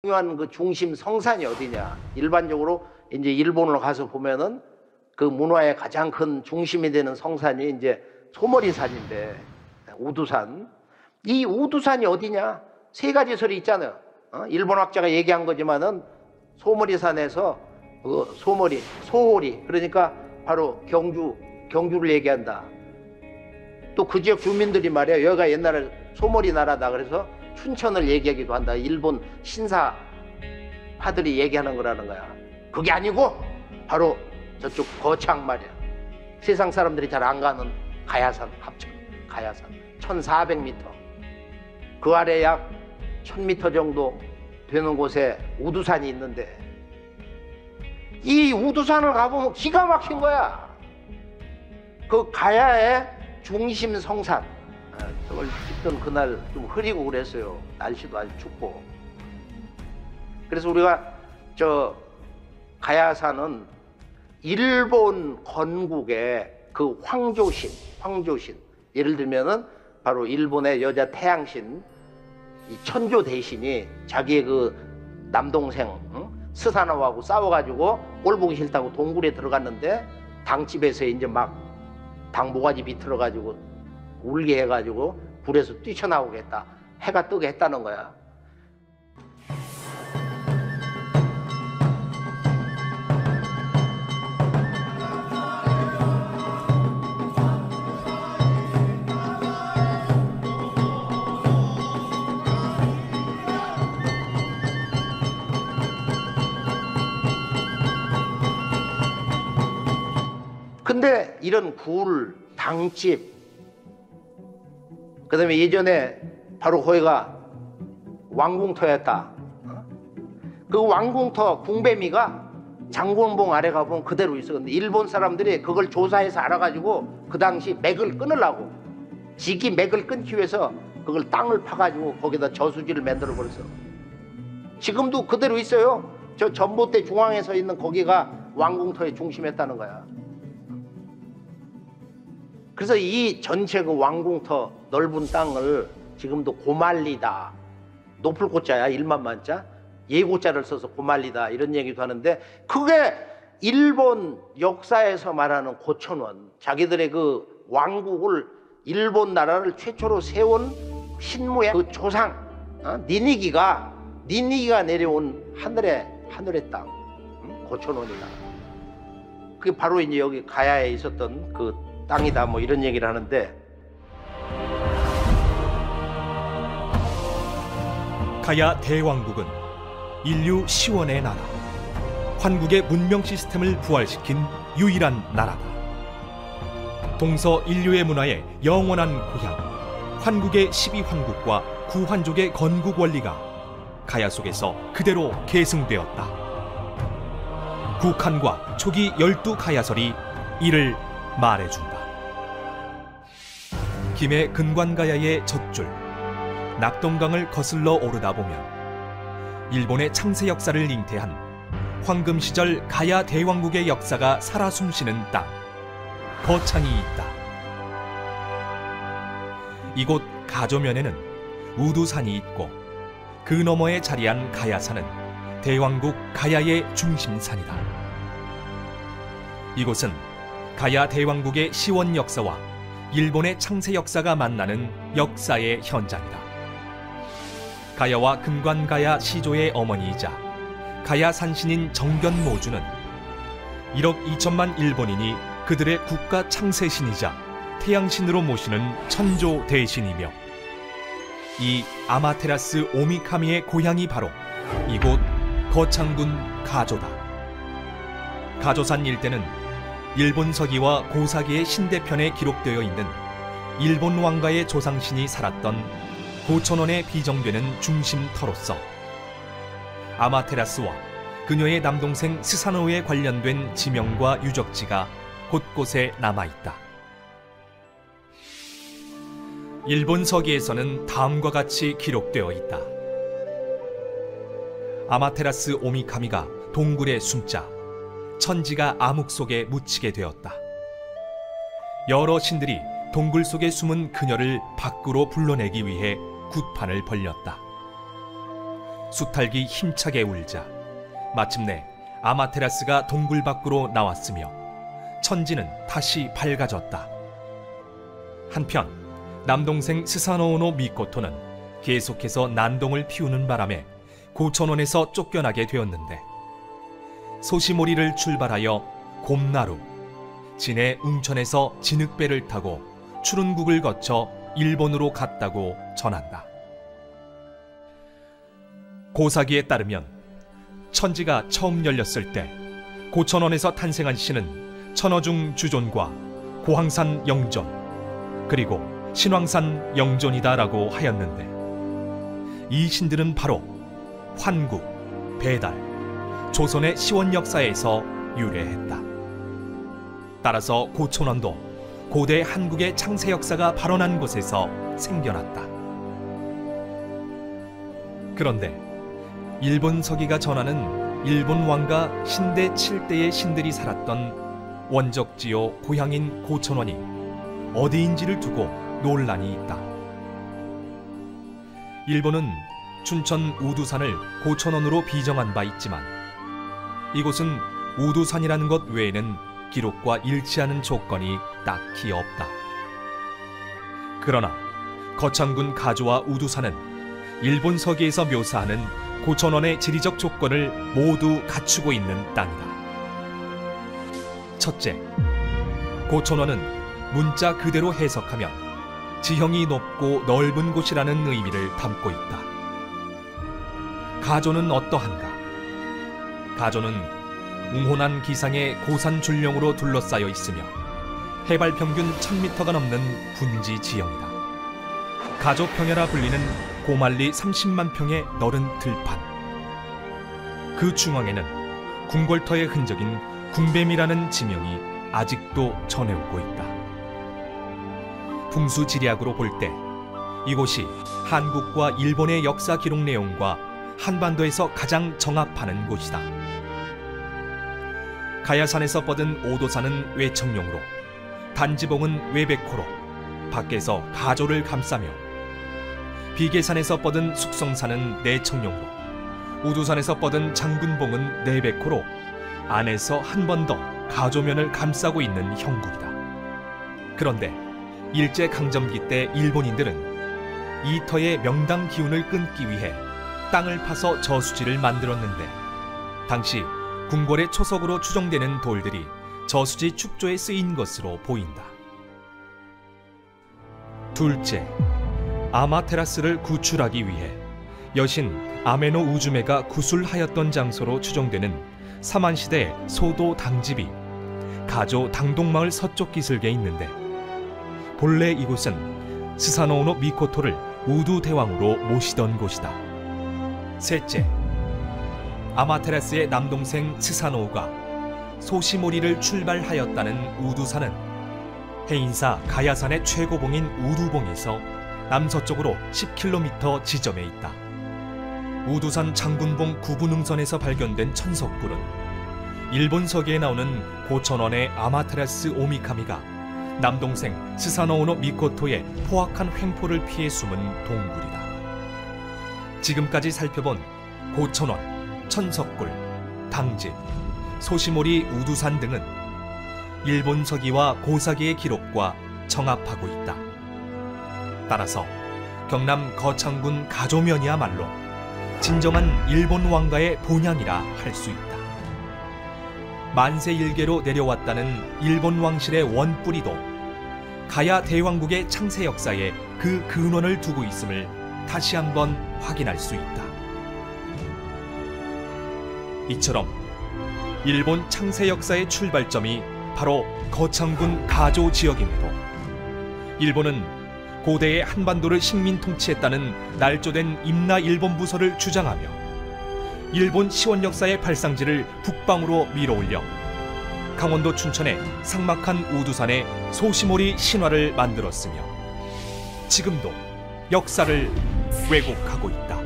중요한 그 중심 성산이 어디냐? 일반적으로 이제 일본을 가서 보면은 그 문화의 가장 큰 중심이 되는 성산이 이제 소머리산인데, 우두산. 이 우두산이 어디냐? 세 가지 설이 있잖아요. 일본 학자가 얘기한 거지만은 소머리산에서 소홀이, 그러니까 바로 경주를 얘기한다. 또 그 지역 주민들이 말이야, 여기가 옛날에 소머리 나라다 그래서 춘천을 얘기하기도 한다. 일본 신사파들이 얘기하는 거라는 거야. 그게 아니고 바로 저쪽 거창 말이야. 세상 사람들이 잘 안 가는 가야산, 합천 가야산 1400m, 그 아래 약 1000m 정도 되는 곳에 우두산이 있는데, 이 우두산을 가보면 기가 막힌 거야. 그 가야의 중심 성산. 저걸 찍던 그날 좀 흐리고 그랬어요. 날씨도 아주 춥고. 그래서 우리가 저 가야산은 일본 건국의 그 황조신, 예를 들면은 바로 일본의 여자 태양신 이 천조 대신이 자기의 그 남동생 스사노하고 싸워가지고 꼴 보기 싫다고 동굴에 들어갔는데, 당집에서 이제 막 당모가지 비틀어가지고 울게 해가지고 불에서 뛰쳐나오게 했다. 해가 뜨게 했다는 거야. 근데 이런 굴, 당집, 그 다음에 예전에 바로 거기가 왕궁터였다. 그 왕궁터 궁뱀이가 장군봉 아래 가보면 그대로 있어. 근데 일본 사람들이 그걸 조사해서 알아가지고 그 당시 맥을 끊으려고, 지기 맥을 끊기 위해서 그걸 땅을 파가지고 거기다 저수지를 만들어 버렸어. 지금도 그대로 있어요. 저 전봇대 중앙에 서 있는 거기가 왕궁터의 중심이었다는 거야. 그래서 이 전체 그 왕궁터 넓은 땅을 지금도 고말리다, 높을 고자야, 일만만자, 예고자를 써서 고말리다 이런 얘기도 하는데, 그게 일본 역사에서 말하는 고천원, 자기들의 그 왕국을, 일본 나라를 최초로 세운 신무의 그 조상 니니기가 내려온 하늘의 땅, 고천원이다. 그게 바로 이제 여기 가야에 있었던 그 땅이다, 뭐 이런 얘기를 하는데, 가야 대왕국은 인류 시원의 나라, 환국의 문명 시스템을 부활시킨 유일한 나라다. 동서 인류의 문화의 영원한 고향, 환국의 12환국과 구환족의 건국 원리가 가야 속에서 그대로 계승되었다. 국한과 초기 12가야설이 이를 말해준다. 김해 근관가야의 젖줄 낙동강을 거슬러 오르다 보면 일본의 창세 역사를 잉태한 황금 시절 가야 대왕국의 역사가 살아 숨쉬는 땅 거창이 있다. 이곳 가조면에는 우두산이 있고, 그 너머에 자리한 가야산은 대왕국 가야의 중심산이다. 이곳은 가야 대왕국의 시원 역사와 일본의 창세 역사가 만나는 역사의 현장이다. 가야와 근관가야 시조의 어머니이자 가야 산신인 정견모주는 1억 2천만 일본인이 그들의 국가 창세신이자 태양신으로 모시는 천조 대신이며, 이 아마테라스 오미카미의 고향이 바로 이곳 거창군 가조다. 가조산 일대는 일본 서기와 고사기의 신대편에 기록되어 있는 일본 왕가의 조상신이 살았던 고천원에 비정되는 중심터로서 아마테라스와 그녀의 남동생 스사노에 관련된 지명과 유적지가 곳곳에 남아있다. 일본 서기에서는 다음과 같이 기록되어 있다. 아마테라스 오미카미가 동굴에 숨자 천지가 암흑 속에 묻히게 되었다. 여러 신들이 동굴 속에 숨은 그녀를 밖으로 불러내기 위해 굿판을 벌렸다. 수탈기 힘차게 울자 마침내 아마테라스가 동굴 밖으로 나왔으며 천지는 다시 밝아졌다. 한편 남동생 스사노오노 미코토는 계속해서 난동을 피우는 바람에 고천원에서 쫓겨나게 되었는데 소시모리를 출발하여 곰나루, 진해 웅천에서 진흙배를 타고 추룬국을 거쳐 일본으로 갔다고 전한다. 고사기에 따르면 천지가 처음 열렸을 때 고천원에서 탄생한 신은 천어중 주존과 고항산 영존 그리고 신왕산 영존이다라고 하였는데 이 신들은 바로 환국, 배달, 조선의 시원 역사에서 유래했다. 따라서 고천원도 고대 한국의 창세 역사가 발원한 곳에서 생겨났다. 그런데 일본 서기가 전하는 일본 왕가 신대 7대의 신들이 살았던 원적지요 고향인 고천원이 어디인지를 두고 논란이 있다. 일본은 춘천 우두산을 고천원으로 비정한 바 있지만 이곳은 우두산이라는 것 외에는 기록과 일치하는 조건이 딱히 없다. 그러나 거창군 가조와 우두산은 일본 서기에서 묘사하는 고천원의 지리적 조건을 모두 갖추고 있는 땅이다. 첫째, 고천원은 문자 그대로 해석하면 지형이 높고 넓은 곳이라는 의미를 담고 있다. 가조는 어떠한가? 가조는 웅혼한 기상의 고산 줄령으로 둘러싸여 있으며 해발 평균 1000m가 넘는 분지 지형이다. 가조평야라 불리는 고만리 30만 평의 너른 들판. 그 중앙에는 궁궐터의 흔적인 궁뱀이라는 지명이 아직도 전해오고 있다. 풍수지리학으로 볼 때 이곳이 한국과 일본의 역사 기록 내용과 한반도에서 가장 정합하는 곳이다. 가야산에서 뻗은 오도산은 외청룡으로, 단지봉은 외백호로 밖에서 가조를 감싸며, 비계산에서 뻗은 숙성산은 내청룡으로, 우두산에서 뻗은 장군봉은 내백호로 안에서 한 번 더 가조면을 감싸고 있는 형국이다. 그런데 일제강점기 때 일본인들은 이 터의 명당 기운을 끊기 위해 땅을 파서 저수지를 만들었는데 당시 궁궐의 초석으로 추정되는 돌들이 저수지 축조에 쓰인 것으로 보인다. 둘째, 아마테라스를 구출하기 위해 여신 아메노 우즈메가 구술하였던 장소로 추정되는 사만시대의 소도 당집이 가조 당동마을 서쪽 기슭에 있는데 본래 이곳은 스사노오노 미코토를 우두 대왕으로 모시던 곳이다. 셋째, 아마테라스의 남동생 스사노오가 소시모리를 출발하였다는 우두산은 해인사 가야산의 최고봉인 우두봉에서 남서쪽으로 10km 지점에 있다. 우두산 장군봉 구분응선에서 발견된 천석굴은 일본 서기에 나오는 고천원의 아마테라스 오미카미가 남동생 스사노오노 미코토의 포악한 횡포를 피해 숨은 동굴이다. 지금까지 살펴본 고천원, 천석굴, 당집, 소시모리 우두산 등은 일본 서기와 고사기의 기록과 정합하고 있다. 따라서 경남 거창군 가조면이야말로 진정한 일본 왕가의 본향이라 할 수 있다. 만세 일개로 내려왔다는 일본 왕실의 원뿌리도 가야 대왕국의 창세 역사에 그 근원을 두고 있음을 다시 한번 확인할 수 있다. 이처럼 일본 창세 역사의 출발점이 바로 거창군 가조 지역임에도 일본은 고대의 한반도를 식민 통치했다는 날조된 임나 일본 부서를 주장하며 일본 시원 역사의 발상지를 북방으로 밀어올려 강원도 춘천의 삭막한 우두산에 소시모리 신화를 만들었으며 지금도 역사를 왜곡하고 있다.